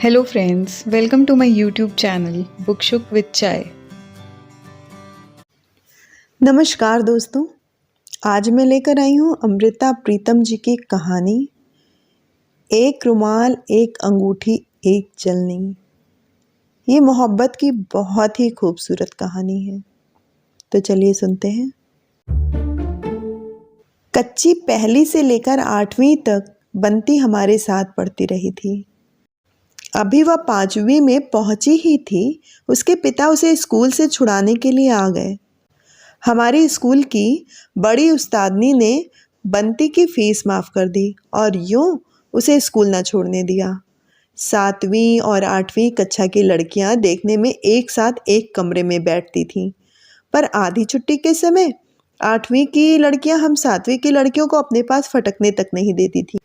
Hello friends, welcome to my YouTube channel Bookshuk with Chai। नमस्कार दोस्तों, आज मैं लेकर आई हूँ अमृता प्रीतम जी की कहानी एक रुमाल एक अंगूठी एक जलनी। ये मोहब्बत की बहुत ही खूबसूरत कहानी है, तो चलिए सुनते हैं। कच्ची पहली से लेकर 8वीं तक बंती हमारे साथ पढ़ती रही थी। अभी वह 5वीं में पहुंची ही थी, उसके पिता उसे स्कूल से छुड़ाने के लिए आ गए। हमारे स्कूल की बड़ी उस्तादनी ने बंती की फीस माफ़ कर दी और यूं उसे स्कूल न छोड़ने दिया। 7वीं और 8वीं कक्षा की लड़कियां देखने में एक साथ एक कमरे में बैठती थीं, पर आधी छुट्टी के समय 8वीं की लड़कियां हम 7वीं की लड़कियों को अपने पास फटकने तक नहीं देती थीं।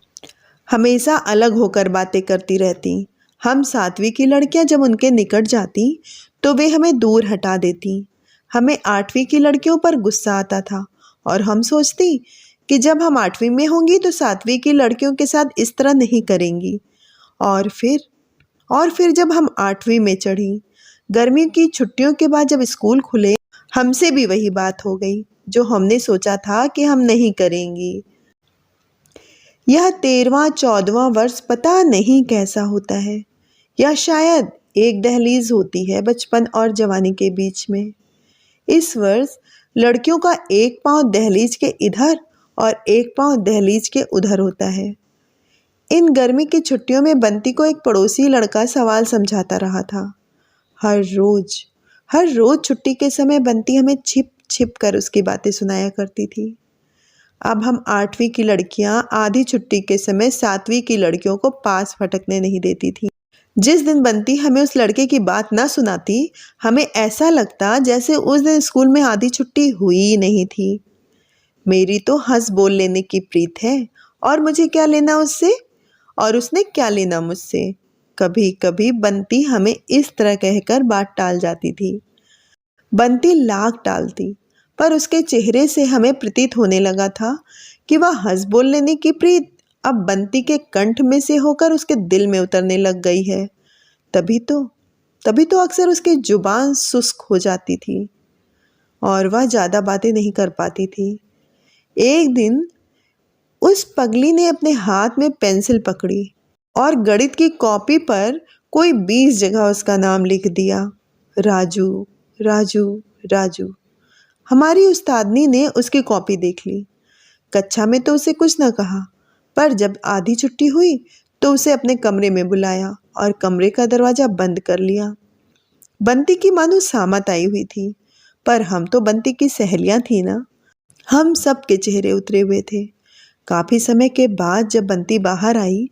हमेशा अलग होकर बातें करती रहती। हम 7वीं की लड़कियां जब उनके निकट जाती तो वे हमें दूर हटा देती। हमें 8वीं की लड़कियों पर गुस्सा आता था और हम सोचती कि जब हम 8वीं में होंगी तो 7वीं की लड़कियों के साथ इस तरह नहीं करेंगी। और फिर जब हम 8वीं में चढ़ी, गर्मी की छुट्टियों के बाद जब स्कूल खुले, हमसे भी वही बात हो गई जो हमने सोचा था कि हम नहीं करेंगी। यह 13वां 14वां वर्ष पता नहीं कैसा होता है, या शायद एक दहलीज होती है बचपन और जवानी के बीच में। इस वर्ष लड़कियों का एक पांव दहलीज के इधर और एक पांव दहलीज के उधर होता है। इन गर्मी की छुट्टियों में बंती को एक पड़ोसी लड़का सवाल समझाता रहा था। हर रोज छुट्टी के समय बंती हमें छिप छिप कर उसकी बातें सुनाया करती थी। अब हम 8वीं की लड़कियां आधी छुट्टी के समय 7वीं की लड़कियों को पास फटकने नहीं देती थी। जिस दिन बंती हमें उस लड़के की बात ना सुनाती, हमें ऐसा लगता जैसे उस दिन स्कूल में आधी छुट्टी हुई ही नहीं थी। मेरी तो हंस बोल लेने की प्रीत है और मुझे क्या लेना उससे, और उसने क्या लेना मुझसे। कभी कभी बंती हमें इस तरह कहकर बात टाल जाती थी। बंती लाख टालती, पर उसके चेहरे से हमें प्रतीत होने लगा था कि वह हंस बोल लेने की प्रीत अब बंती के कंठ में से होकर उसके दिल में उतरने लग गई है। तभी तो अक्सर उसकी जुबान सुस्त हो जाती थी और वह ज़्यादा बातें नहीं कर पाती थी। एक दिन उस पगली ने अपने हाथ में पेंसिल पकड़ी और गणित की कॉपी पर कोई 20 जगह उसका नाम लिख दिया, राजू राजू राजू। हमारी उस्तादनी ने उसकी कॉपी देख ली। कक्षा में तो उसे कुछ न कहा, पर जब आधी छुट्टी हुई तो उसे अपने कमरे में बुलाया और कमरे का दरवाज़ा बंद कर लिया। बंती की मानो सामत आई हुई थी, पर हम तो बंती की सहेलियां थी ना। हम सब के चेहरे उतरे हुए थे। काफ़ी समय के बाद जब बंती बाहर आई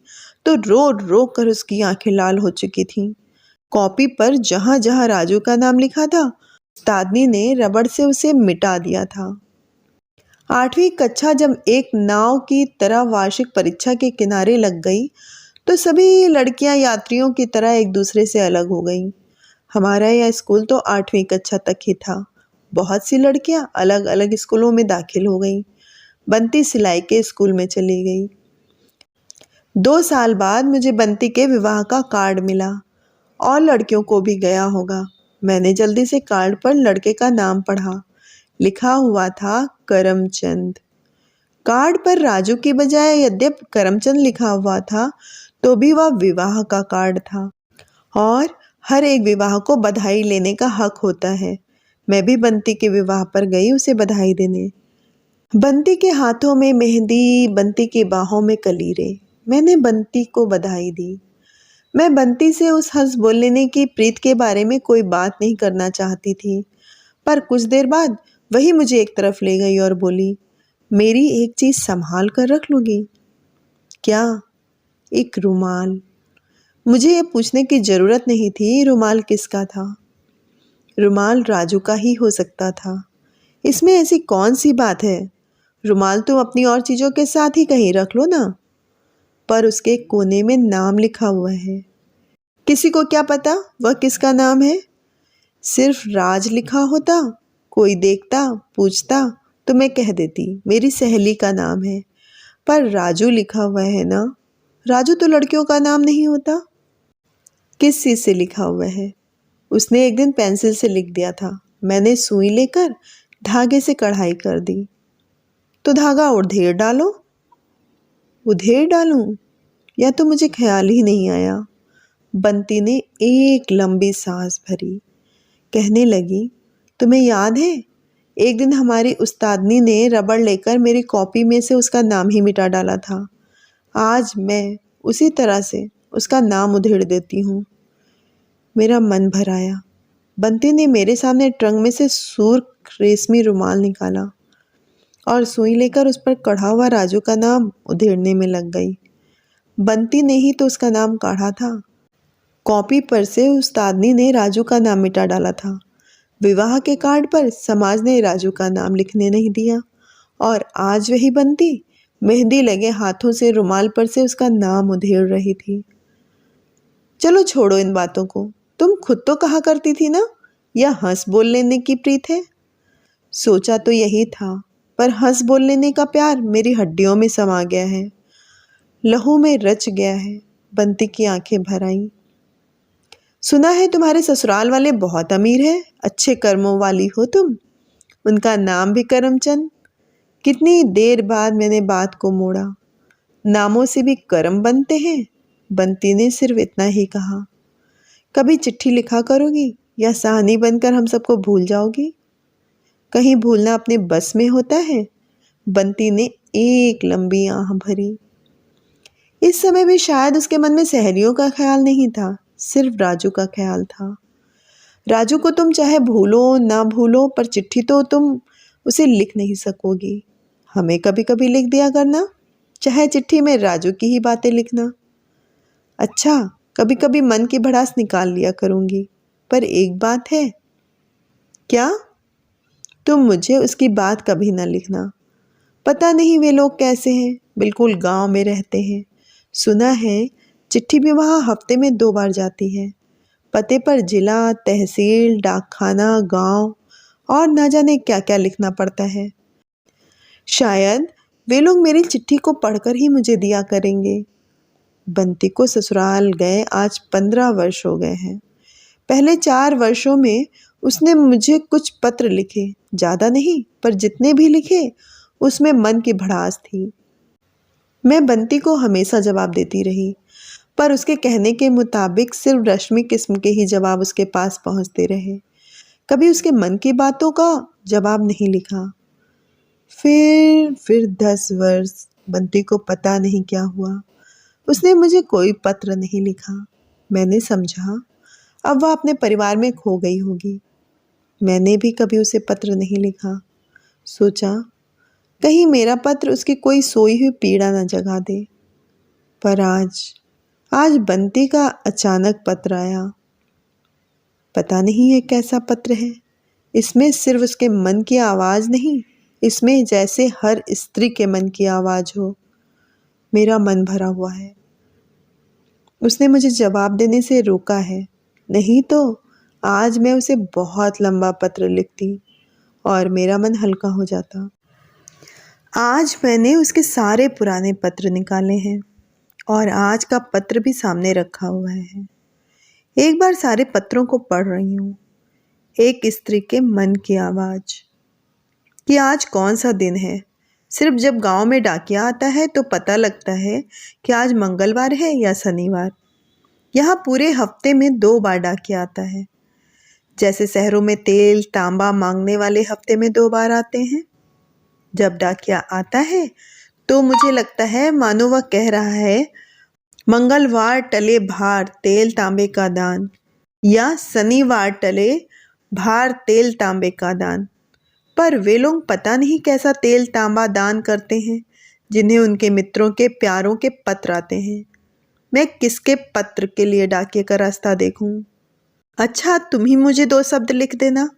तो रो कर उसकी आंखें लाल हो चुकी थीं। कॉपी पर जहाँ जहाँ राजू का नाम लिखा था, उस्तादनी ने रबड़ से उसे मिटा दिया था। 8वीं कक्षा जब एक नाव की तरह वार्षिक परीक्षा के किनारे लग गई तो सभी लड़कियां यात्रियों की तरह एक दूसरे से अलग हो गईं। हमारा यह स्कूल तो 8वीं कक्षा तक ही था। बहुत सी लड़कियां अलग अलग स्कूलों में दाखिल हो गईं। बंती सिलाई के स्कूल में चली गई। 2 साल बाद मुझे बंती के विवाह का कार्ड मिला, और लड़कियों को भी गया होगा। मैंने जल्दी से कार्ड पर लड़के का नाम पढ़ा। लिखा हुआ था करमचंद। कार्ड पर राजू की बजाय यद्यपि करमचंद लिखा हुआ था, तो भी वह विवाह का कार्ड था और हर एक विवाह को बधाई लेने का हक होता है। मैं भी बंती के विवाह पर गई उसे बधाई देने। बंती के हाथों में मेहंदी, बंती की बाहों में कलीरे। मैंने बंती को बधाई दी। मैं बंती से उस हंस बोल लेने की प्रीत के बारे में कोई बात नहीं करना चाहती थी, पर कुछ देर बाद वही मुझे एक तरफ ले गई और बोली, मेरी एक चीज़ संभाल कर रख लोगी? क्या? एक रुमाल। मुझे ये पूछने की ज़रूरत नहीं थी रुमाल किसका था। रुमाल राजू का ही हो सकता था। इसमें ऐसी कौन सी बात है? रुमाल तुम अपनी और चीज़ों के साथ ही कहीं रख लो ना। पर उसके कोने में नाम लिखा हुआ है। किसी को क्या पता वह किसका नाम है? सिर्फ राज लिखा होता, कोई देखता पूछता तो मैं कह देती मेरी सहेली का नाम है, पर राजू लिखा हुआ है ना। राजू तो लड़कियों का नाम नहीं होता। किस चीज़ से लिखा हुआ है? उसने एक दिन पेंसिल से लिख दिया था। मैंने सुई लेकर धागे से कढ़ाई कर दी। तो धागा उधेड़ डालो। उधेड़ डालूं? या तो मुझे ख्याल ही नहीं आया। बंटी ने एक लंबी सांस भरी। कहने लगी, तुम्हें याद है एक दिन हमारी उस्तादनी ने रबड़ लेकर मेरी कॉपी में से उसका नाम ही मिटा डाला था। आज मैं उसी तरह से उसका नाम उधेड़ देती हूँ। मेरा मन भर आया। बंटी ने मेरे सामने ट्रंक में से सुर्ख रेशमी रुमाल निकाला और सुई लेकर उस पर कढ़ा हुआ राजू का नाम उधेड़ने में लग गई। बंटी ने ही तो उसका नाम काढ़ा था। कॉपी पर से उस्तादनी ने राजू का नाम मिटा डाला था। विवाह के कार्ड पर समाज ने राजू का नाम लिखने नहीं दिया और आज वही बंटी मेहंदी लगे हाथों से रुमाल पर से उसका नाम उधेड़ रही थी। चलो छोड़ो इन बातों को। तुम खुद तो कहा करती थी ना, या हंस बोल लेने की प्रीत है। सोचा तो यही था, पर हंस बोल लेने का प्यार मेरी हड्डियों में समा गया है, लहू में रच गया है। बंटी की आंखें भर आईं। सुना है तुम्हारे ससुराल वाले बहुत अमीर हैं, अच्छे कर्मों वाली हो तुम। उनका नाम भी करमचंद। कितनी देर बाद मैंने बात को मोड़ा। नामों से भी कर्म बनते हैं। बंटी ने सिर्फ इतना ही कहा। कभी चिट्ठी लिखा करोगी या सहानी बनकर हम सबको भूल जाओगी? कहीं भूलना अपने बस में होता है? बंटी ने एक लंबी आह भरी। इस समय भी शायद उसके मन में सहेलियों का ख्याल नहीं था, सिर्फ राजू का ख्याल था। राजू को तुम चाहे भूलो ना भूलो, पर चिट्ठी तो तुम उसे लिख नहीं सकोगी। हमें कभी कभी लिख दिया करना, चाहे चिट्ठी में राजू की ही बातें लिखना। अच्छा, कभी कभी मन की भड़ास निकाल लिया करूँगी, पर एक बात है। क्या? तुम मुझे उसकी बात कभी ना लिखना। पता नहीं वे लोग कैसे हैं, बिल्कुल गांव में रहते हैं। सुना है चिट्ठी भी वहाँ हफ्ते में 2 बार जाती है। पते पर जिला, तहसील, डाकखाना, गांव और ना जाने क्या क्या लिखना पड़ता है। शायद वे लोग मेरी चिट्ठी को पढ़कर ही मुझे दिया करेंगे। बंटी को ससुराल गए आज 15 वर्ष हो गए हैं। पहले 4 वर्षों में उसने मुझे कुछ पत्र लिखे, ज़्यादा नहीं, पर जितने भी लिखे उसमें मन की भड़ास थी। मैं बंटी को हमेशा जवाब देती रही, पर उसके कहने के मुताबिक सिर्फ रश्मि किस्म के ही जवाब उसके पास पहुंचते रहे। कभी उसके मन की बातों का जवाब नहीं लिखा। फिर 10 वर्ष। बंटी को पता नहीं क्या हुआ, उसने मुझे कोई पत्र नहीं लिखा। मैंने समझा अब वह अपने परिवार में खो गई होगी। मैंने भी कभी उसे पत्र नहीं लिखा। सोचा कहीं मेरा पत्र उसकी कोई सोई हुई पीड़ा न जगा दे। पर आज बंटी का अचानक पत्र आया। पता नहीं है कैसा पत्र है। इसमें सिर्फ उसके मन की आवाज़ नहीं, इसमें जैसे हर स्त्री के मन की आवाज़ हो। मेरा मन भरा हुआ है। उसने मुझे जवाब देने से रोका है, नहीं तो आज मैं उसे बहुत लंबा पत्र लिखती और मेरा मन हल्का हो जाता। आज मैंने उसके सारे पुराने पत्र निकाले हैं और आज का पत्र भी सामने रखा हुआ है। एक बार सारे पत्रों को पढ़ रही हूँ। एक स्त्री के मन की आवाज़ कि आज कौन सा दिन है। सिर्फ जब गांव में डाकिया आता है तो पता लगता है कि आज मंगलवार है या शनिवार। यहाँ पूरे हफ्ते में 2 बार डाकिया आता है। जैसे शहरों में तेल तांबा मांगने वाले हफ्ते में 2 बार आते हैं। जब डाकिया आता है तो मुझे लगता है मानो वह कह रहा है, मंगलवार टले भार तेल तांबे का दान, या शनिवार टले भार तेल तांबे का दान। पर वे लोग पता नहीं कैसा तेल तांबा दान करते हैं, जिन्हें उनके मित्रों के प्यारों के पत्र आते हैं। मैं किसके पत्र के लिए डाकिये का रास्ता देखूं? अच्छा, तुम ही मुझे 2 शब्द लिख देना,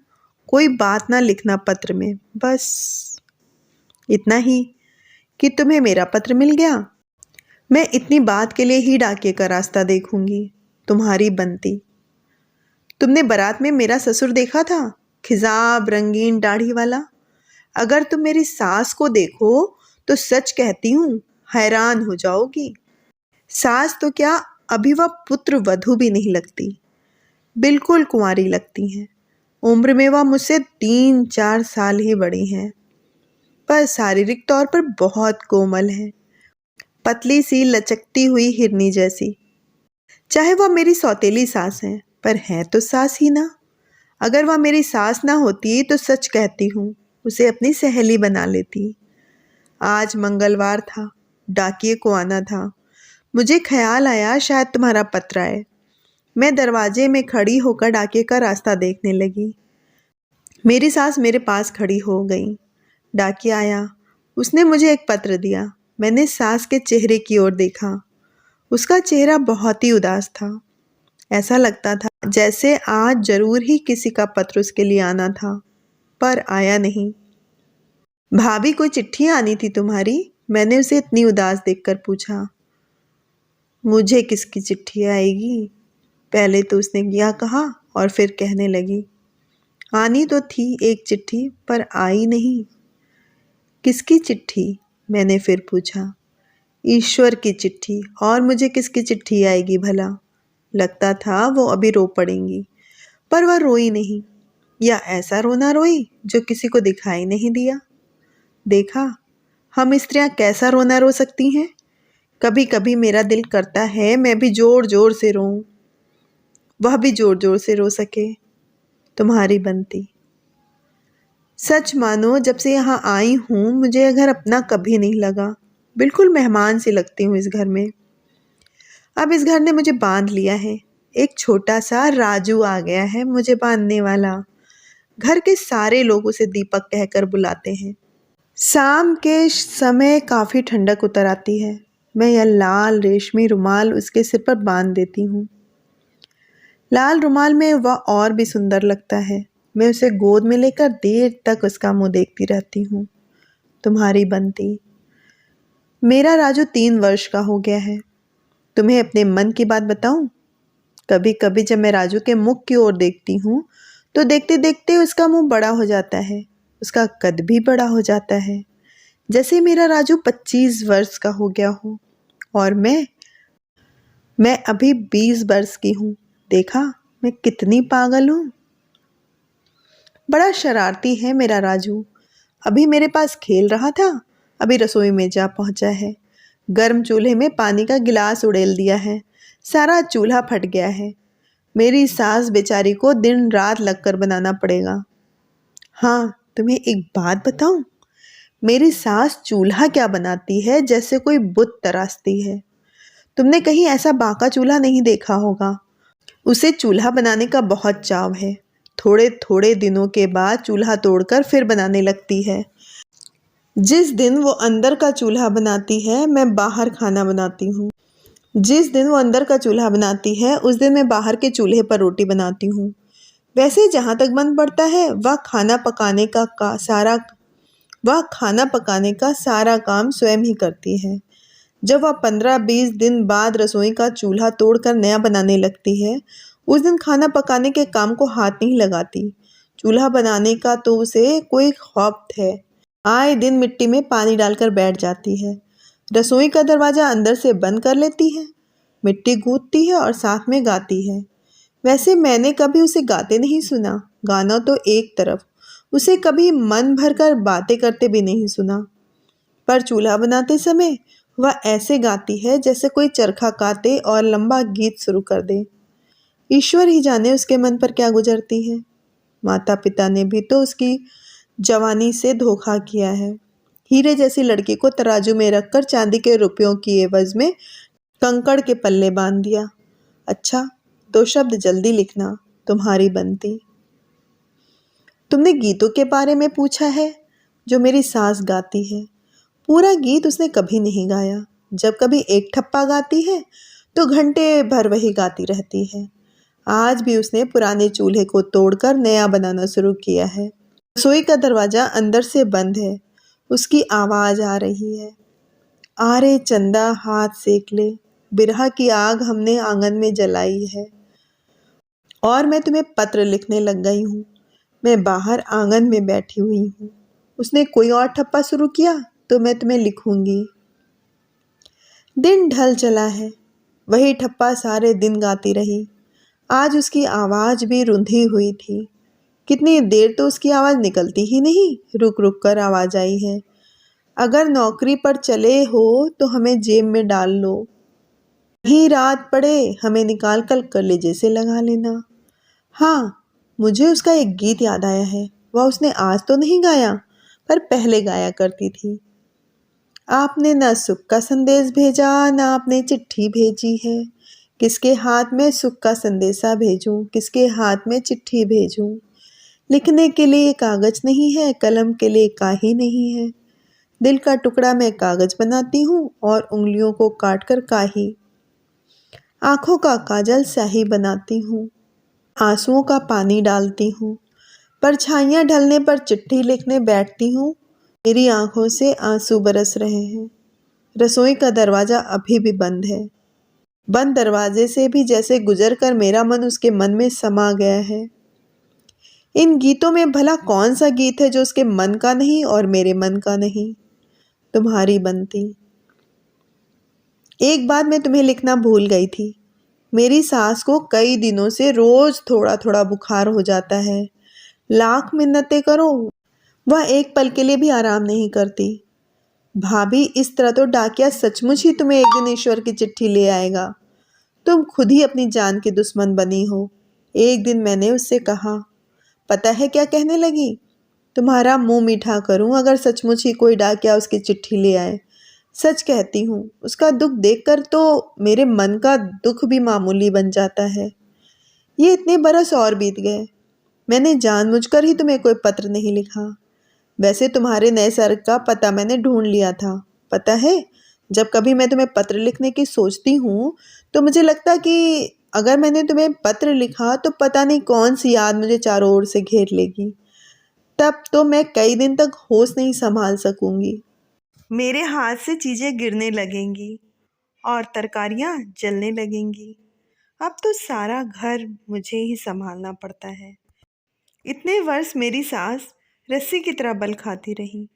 कोई बात ना लिखना पत्र में, बस इतना ही कि तुम्हें मेरा पत्र मिल गया। मैं इतनी बात के लिए ही डाकिये का रास्ता देखूंगी। तुम्हारी बंटी। तुमने बारात में मेरा ससुर देखा था, खिजाब रंगीन दाढ़ी वाला। अगर तुम मेरी सास को देखो तो सच कहती हूँ हैरान हो जाओगी। सास तो क्या, अभी वह पुत्र वधू भी नहीं लगती, बिल्कुल कुंवारी लगती हैं। उम्र में वह मुझसे 3-4 साल ही बड़ी हैं, पर शारीरिक तौर पर बहुत कोमल है, पतली सी लचकती हुई हिरनी जैसी। चाहे वह मेरी सौतेली सास हैं, पर है तो सास ही ना। अगर वह मेरी सास ना होती तो सच कहती हूँ उसे अपनी सहेली बना लेती। आज मंगलवार था, डाकिये को आना था। मुझे ख्याल आया शायद तुम्हारा पत्र आए। मैं दरवाजे में खड़ी होकर डाकिये का रास्ता देखने लगी। मेरी सास मेरे पास खड़ी हो गई। डाकिया आया, उसने मुझे एक पत्र दिया। मैंने सास के चेहरे की ओर देखा। उसका चेहरा बहुत ही उदास था। ऐसा लगता था जैसे आज जरूर ही किसी का पत्र उसके लिए आना था, पर आया नहीं। भाभी, कोई चिट्ठी आनी थी तुम्हारी? मैंने उसे इतनी उदास देखकर पूछा। मुझे किसकी चिट्ठी आएगी? पहले तो उसने यह कहा और फिर कहने लगी, आनी तो थी एक चिट्ठी, पर आई नहीं। किसकी चिट्ठी? मैंने फिर पूछा। ईश्वर की चिट्ठी, और मुझे किसकी चिट्ठी आएगी भला? लगता था वो अभी रो पड़ेंगी, पर वह रोई नहीं, या ऐसा रोना रोई जो किसी को दिखाई नहीं दिया। देखा, हम स्त्रियां कैसा रोना रो सकती हैं। कभी कभी मेरा दिल करता है मैं भी जोर जोर से रोऊं, वह भी जोर जोर से रो सके। तुम्हारी बंती। सच मानो, जब से यहाँ आई हूँ मुझे घर अपना कभी नहीं लगा। बिल्कुल मेहमान सी लगती हूँ इस घर में। अब इस घर ने मुझे बांध लिया है। एक छोटा सा राजू आ गया है मुझे बांधने वाला। घर के सारे लोग उसे दीपक कहकर बुलाते हैं। शाम के समय काफ़ी ठंडक उतर आती है। मैं यह लाल रेशमी रुमाल उसके सिर पर बांध देती हूँ। लाल रुमाल में वह और भी सुंदर लगता है। मैं उसे गोद में लेकर देर तक उसका मुंह देखती रहती हूँ। तुम्हारी बंती। मेरा राजू 3 वर्ष का हो गया है। तुम्हें अपने मन की बात बताऊं? कभी कभी जब मैं राजू के मुख की ओर देखती हूँ तो देखते देखते उसका मुंह बड़ा हो जाता है, उसका कद भी बड़ा हो जाता है, जैसे मेरा राजू 25 वर्ष का हो गया हो और मैं अभी 20 वर्ष की हूँ। देखा मैं कितनी पागल हूँ। बड़ा शरारती है मेरा राजू। अभी मेरे पास खेल रहा था, अभी रसोई में जा पहुंचा है। गर्म चूल्हे में पानी का गिलास उड़ेल दिया है, सारा चूल्हा फट गया है। मेरी सास बेचारी को दिन रात लगकर बनाना पड़ेगा। हाँ, तुम्हें एक बात बताऊं? मेरी सास चूल्हा क्या बनाती है जैसे कोई बुत तराशती है। तुमने कहीं ऐसा बांका चूल्हा नहीं देखा होगा। उसे चूल्हा बनाने का बहुत चाव है। थोड़े थोड़े दिनों के बाद चूल्हा तोड़कर फिर बनाने लगती है। जिस दिन वो अंदर का चूल्हा बनाती है मैं बाहर खाना बनाती हूँ। जिस दिन वो अंदर का चूल्हा बनाती है उस दिन मैं बाहर के चूल्हे पर रोटी बनाती हूँ। वैसे जहाँ तक मन पड़ता है वह खाना पकाने का सारा काम स्वयं ही करती है। जब वह 15-20 दिन बाद रसोई का चूल्हा तोड़कर नया बनाने लगती है, उस दिन खाना पकाने के काम को हाथ नहीं लगाती। चूल्हा बनाने का तो उसे कोई खौफ है। आए दिन मिट्टी में पानी डालकर बैठ जाती है। रसोई का दरवाज़ा अंदर से बंद कर लेती है, मिट्टी गूंथती है और साथ में गाती है। वैसे मैंने कभी उसे गाते नहीं सुना। गाना तो एक तरफ, उसे कभी मन भरकर बातें करते भी नहीं सुना। पर चूल्हा बनाते समय वह ऐसे गाती है जैसे कोई चरखा काटे और लंबा गीत शुरू कर दे। ईश्वर ही जाने उसके मन पर क्या गुजरती है। माता पिता ने भी तो उसकी जवानी से धोखा किया है। हीरे जैसी लड़की को तराजू में रखकर चांदी के रुपयों की एवज में कंकड़ के पल्ले बांध दिया। अच्छा, 2 शब्द जल्दी लिखना। तुम्हारी बंती। तुमने गीतों के बारे में पूछा है जो मेरी सास गाती है। पूरा गीत उसने कभी नहीं गाया। जब कभी एक ठप्पा गाती है तो घंटे भर वही गाती रहती है। आज भी उसने पुराने चूल्हे को तोड़कर नया बनाना शुरू किया है। रसोई का दरवाजा अंदर से बंद है। उसकी आवाज आ रही है, आ रे चंदा हाथ सेक ले, बिरहा की आग हमने आंगन में जलाई है। और मैं तुम्हें पत्र लिखने लग गई हूँ। मैं बाहर आंगन में बैठी हुई हूँ। उसने कोई और ठप्पा शुरू किया तो मैं तुम्हें लिखूंगी। दिन ढल चला है। वही ठप्पा सारे दिन गाती रही। आज उसकी आवाज़ भी रुंधी हुई थी। कितनी देर तो उसकी आवाज़ निकलती ही नहीं, रुक रुक कर आवाज़ आई है, अगर नौकरी पर चले हो तो हमें जेब में डाल लो, ही रात पड़े हमें निकाल कर कलेजे से लगा लेना। हाँ, मुझे उसका एक गीत याद आया है। वह उसने आज तो नहीं गाया, पर पहले गाया करती थी। आपने न सुख का संदेश भेजा, न आपने चिट्ठी भेजी है, किसके हाथ में सुख का संदेशा भेजूं, किसके हाथ में चिट्ठी भेजूं। लिखने के लिए कागज नहीं है, कलम के लिए काही नहीं है, दिल का टुकड़ा मैं कागज बनाती हूँ और उंगलियों को काट कर काही, आंखों का काजल स्याही बनाती हूँ, आंसुओं का पानी डालती हूँ, परछाइयाँ ढलने पर चिट्ठी लिखने बैठती हूँ, मेरी आंखों से आंसू बरस रहे हैं। रसोई का दरवाज़ा अभी भी बंद है, बंद दरवाजे से भी जैसे गुजर कर मेरा मन उसके मन में समा गया है। इन गीतों में भला कौन सा गीत है जो उसके मन का नहीं और मेरे मन का नहीं। तुम्हारी बंती। एक बार मैं तुम्हें लिखना भूल गई थी। मेरी सास को कई दिनों से रोज थोड़ा थोड़ा बुखार हो जाता है। लाख मिन्नतें करो, वह एक पल के लिए भी आराम नहीं करती। भाभी, इस तरह तो डाकिया सचमुच ही तुम्हें एक दिन ईश्वर की चिट्ठी ले आएगा। तुम खुद ही अपनी जान की दुश्मन बनी हो। एक दिन मैंने उससे कहा, पता है क्या कहने लगी? तुम्हारा मुंह मीठा करूं अगर सचमुच ही कोई डाकिया उसकी चिट्ठी ले आए। सच कहती हूँ, उसका दुख देखकर तो मेरे मन का दुख भी मामूली बन जाता है। ये इतने बरस और बीत गए, मैंने जानबूझकर ही तुम्हें कोई पत्र नहीं लिखा। वैसे तुम्हारे नए सर का पता मैंने ढूंढ लिया था। पता है, जब कभी मैं तुम्हें पत्र लिखने की सोचती हूँ तो मुझे लगता कि अगर मैंने तुम्हें पत्र लिखा तो पता नहीं कौन सी याद मुझे चारों ओर से घेर लेगी। तब तो मैं कई दिन तक होश नहीं संभाल सकूंगी। मेरे हाथ से चीज़ें गिरने लगेंगी और तरकारियाँ जलने लगेंगी। अब तो सारा घर मुझे ही संभालना पड़ता है। इतने वर्ष मेरी सास रस्सी की तरह बल खाती रही,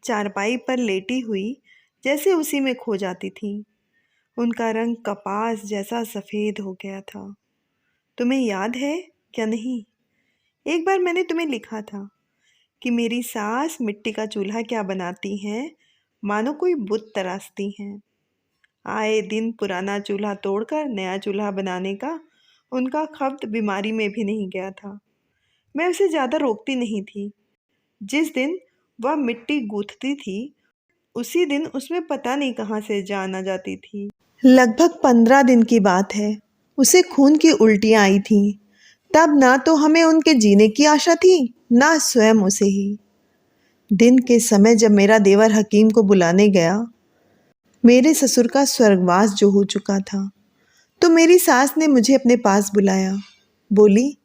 चारपाई पर लेटी हुई जैसे उसी में खो जाती थी। उनका रंग कपास जैसा सफ़ेद हो गया था। तुम्हें याद है क्या नहीं? एक बार मैंने तुम्हें लिखा था कि मेरी सास मिट्टी का चूल्हा क्या बनाती हैं, मानो कोई बुत तराशती हैं। आए दिन पुराना चूल्हा तोड़कर नया चूल्हा बनाने का उनका खब्त बीमारी में भी नहीं गया था। मैं उसे ज़्यादा रोकती नहीं थी। जिस दिन वह मिट्टी गूंथती थी उसी दिन उसमें पता नहीं कहाँ से जान आ जाती थी। लगभग 15 दिन की बात है। उसे खून की उल्टियाँ आई थीं। तब ना तो हमें उनके जीने की आशा थी, ना स्वयं उसे ही। दिन के समय जब मेरा देवर हकीम को बुलाने गया, मेरे ससुर का स्वर्गवास जो हो चुका था, तो मेरी सास ने मुझे अपने पास बुलाया। बोली,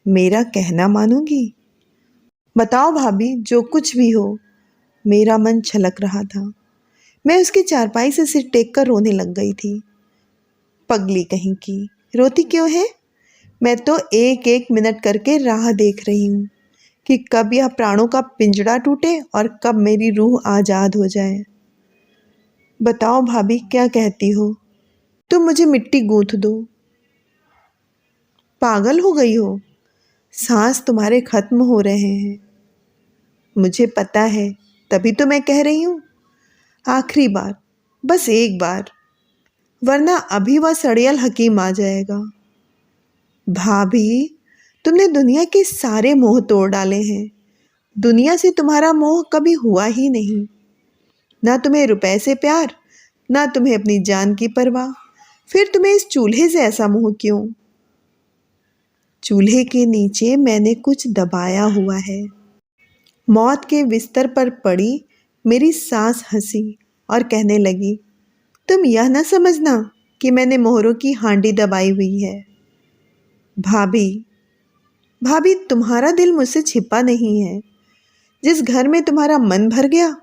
मेरा कहना मानोगी? बताओ भाभी, जो कुछ भी हो। मेरा मन छलक रहा था। मैं उसकी चारपाई से सिर टेक कर रोने लग गई थी। पगली कहीं की, रोती क्यों है? मैं तो एक एक मिनट करके राह देख रही हूँ कि कब यह प्राणों का पिंजड़ा टूटे और कब मेरी रूह आज़ाद हो जाए। बताओ भाभी, क्या कहती हो? तुम मुझे मिट्टी गूंथ दो। पागल हो गई हो? सांस तुम्हारे खत्म हो रहे हैं। मुझे पता है, तभी तो मैं कह रही हूँ, आखिरी बार, बस एक बार, वरना अभी वह सड़ियल हकीम आ जाएगा। भाभी, तुमने दुनिया के सारे मोह तोड़ डाले हैं। दुनिया से तुम्हारा मोह कभी हुआ ही नहीं। ना तुम्हें रुपए से प्यार, ना तुम्हें अपनी जान की परवाह। फिर तुम्हें इस चूल्हे से ऐसा मोह क्यों? चूल्हे के नीचे मैंने कुछ दबाया हुआ है। मौत के बिस्तर पर पड़ी मेरी सास हंसी और कहने लगी, तुम यह न समझना कि मैंने मोहरों की हांडी दबाई हुई है। भाभी, भाभी, तुम्हारा दिल मुझसे छिपा नहीं है। जिस घर में तुम्हारा मन भर गया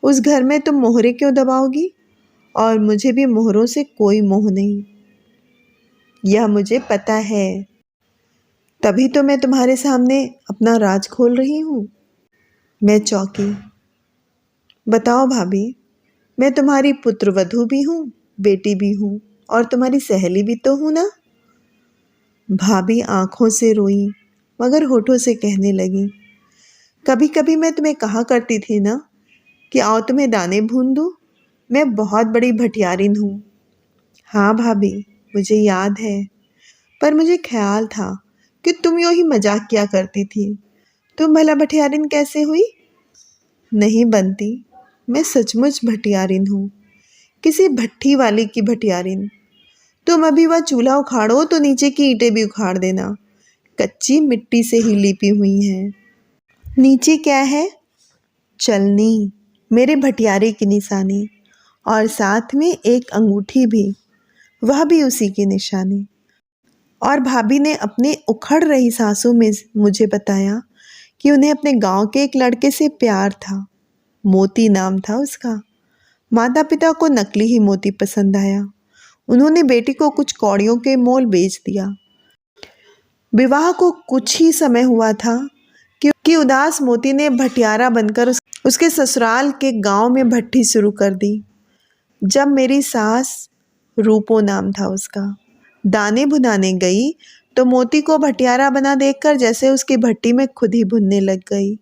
उस घर में तुम मोहरे क्यों दबाओगी? और मुझे भी मोहरों से कोई मोह नहीं, यह मुझे पता है। तभी तो मैं तुम्हारे सामने अपना राज खोल रही हूँ। मैं चौंकी। बताओ भाभी, मैं तुम्हारी पुत्रवधू भी हूँ, बेटी भी हूँ। और तुम्हारी सहेली भी तो हूँ ना। भाभी आंखों से रोई मगर होठों से कहने लगी, कभी कभी मैं तुम्हें कहा करती थी ना कि आओ तुम्हें दाने भून दूँ। मैं बहुत बड़ी भटियारिन हूँ। हाँ भाभी, मुझे याद है, पर मुझे ख्याल था कि तुम यूं ही मजाक किया करती थी। तुम भला भटियारिन कैसे हुई? नहीं बनती, मैं सचमुच भटियारिन हूँ, किसी भट्ठी वाली की भटियारिन। तुम अभी वह चूल्हा उखाड़ो तो नीचे की ईंटें भी उखाड़ देना, कच्ची मिट्टी से ही लिपी हुई हैं। नीचे क्या है? चलनी, मेरे भटियारे की निशानी, और साथ में एक अंगूठी भी, वह भी उसी की निशानी। और भाभी ने अपने उखड़ रही सांसों में मुझे बताया कि उन्हें अपने गांव के एक लड़के से प्यार था। मोती नाम था उसका। माता पिता को नकली ही मोती पसंद आया। उन्होंने बेटी को कुछ कौड़ियों के मोल बेच दिया। विवाह को कुछ ही समय हुआ था कि उदास मोती ने भटियारा बनकर उसके ससुराल के गांव में भट्ठी शुरू कर दी। जब मेरी सास, रूपो नाम था उसका, दाने भुनाने गई तो मोती को भटियारा बना देखकर जैसे उसकी भट्टी में खुद ही भुनने लग गई।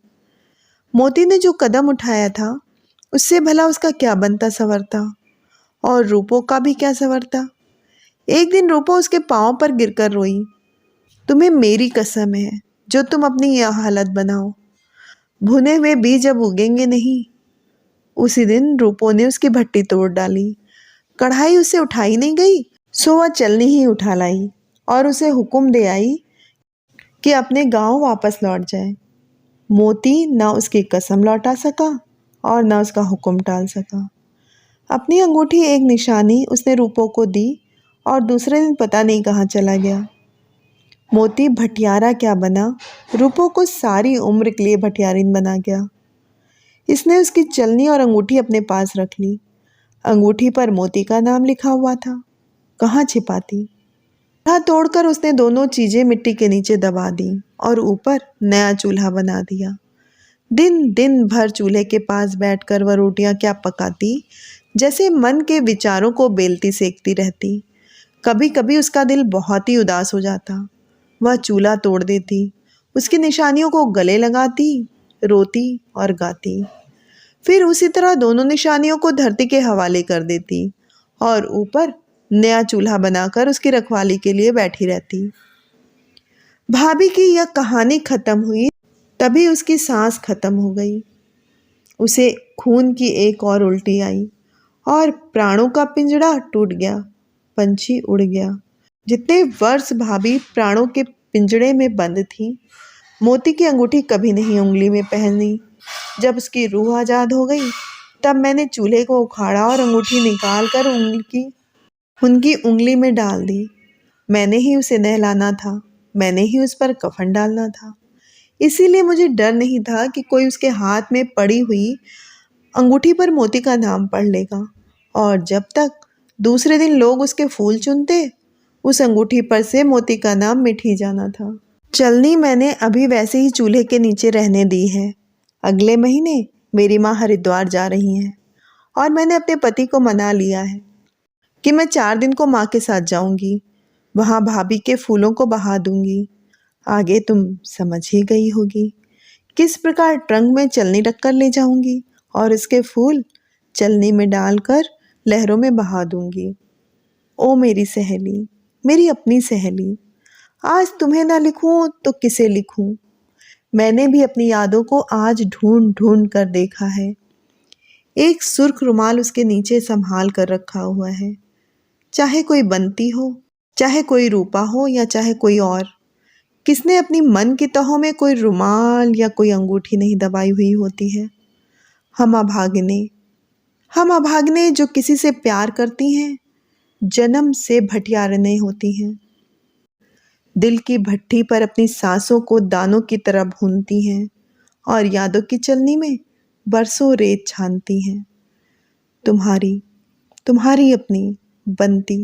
मोती ने जो कदम उठाया था उससे भला उसका क्या बनता संवरता, और रूपो का भी क्या संवरता। एक दिन रूपो उसके पांव पर गिरकर रोई, तुम्हें मेरी कसम है जो तुम अपनी यह हालत बनाओ, भुने हुए बीज अब उगेंगे नहीं। उसी दिन रूपो ने उसकी भट्टी तोड़ डाली। कढ़ाई उसे उठाई नहीं गई, सो वह चलनी ही उठा लाई और उसे हुक्म दे आई कि अपने गांव वापस लौट जाए। मोती न उसकी कसम लौटा सका और न उसका हुक्म टाल सका। अपनी अंगूठी एक निशानी उसने रूपो को दी और दूसरे दिन पता नहीं कहाँ चला गया। मोती भटियारा क्या बना, रूपो को सारी उम्र के लिए भटियारिन बना गया। इसने उसकी चलनी और अंगूठी अपने पास रख ली। अंगूठी पर मोती का नाम लिखा हुआ था, कहाँ छिपाती। चूल्हा तोड़कर उसने दोनों चीजें मिट्टी के नीचे दबा दी और ऊपर नया चूल्हा बना दिया। दिन दिन भर चूल्हे के पास बैठकर वह रोटियां क्या पकाती, जैसे मन के विचारों को बेलती सेकती रहती। कभी कभी उसका दिल बहुत ही उदास हो जाता। वह चूल्हा तोड़ देती, उसकी निशानियों को गले लगाती, रोती और गाती। फिर उसी तरह दोनों निशानियों को धरती के हवाले कर देती और ऊपर नया चूल्हा बनाकर उसकी रखवाली के लिए बैठी रहती। भाभी की यह कहानी खत्म हुई तभी उसकी सांस खत्म हो गई। उसे खून की एक और उल्टी आई और प्राणों का पिंजड़ा टूट गया, पंछी उड़ गया। जितने वर्ष भाभी प्राणों के पिंजड़े में बंद थी, मोती की अंगूठी कभी नहीं उंगली में पहनी। जब उसकी रूह आज़ाद हो गई तब मैंने चूल्हे को उखाड़ा और अंगूठी निकाल कर उनकी उंगली में डाल दी। मैंने ही उसे नहलाना था, मैंने ही उस पर कफन डालना था। इसीलिए मुझे डर नहीं था कि कोई उसके हाथ में पड़ी हुई अंगूठी पर मोती का नाम पढ़ लेगा, और जब तक दूसरे दिन लोग उसके फूल चुनते, उस अंगूठी पर से मोती का नाम मिट ही जाना था। चलनी मैंने अभी वैसे ही चूल्हे के नीचे रहने दी है। अगले महीने मेरी माँ हरिद्वार जा रही हैं और मैंने अपने पति को मना लिया है कि मैं 4 दिन को माँ के साथ जाऊंगी। वहाँ भाभी के फूलों को बहा दूंगी। आगे तुम समझ ही गई होगी किस प्रकार ट्रंक में चलनी रखकर ले जाऊंगी और इसके फूल चलनी में डालकर लहरों में बहा दूंगी। ओ मेरी सहेली, मेरी अपनी सहेली, आज तुम्हें ना लिखूं तो किसे लिखूं। मैंने भी अपनी यादों को आज ढूंढ ढूंढ कर देखा है। एक सुर्ख रुमाल उसके नीचे संभाल कर रखा हुआ है। चाहे कोई बंती हो, चाहे कोई रूपा हो या चाहे कोई और, किसने अपनी मन की तहों में कोई रुमाल या कोई अंगूठी नहीं दबाई हुई होती है। हम अभागने जो किसी से प्यार करती हैं, जन्म से भटियारने होती हैं। दिल की भट्ठी पर अपनी सांसों को दानों की तरह भूनती हैं और यादों की चलनी में बरसों रेत छानती हैं। तुम्हारी अपनी बनती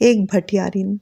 एक भटियारिन।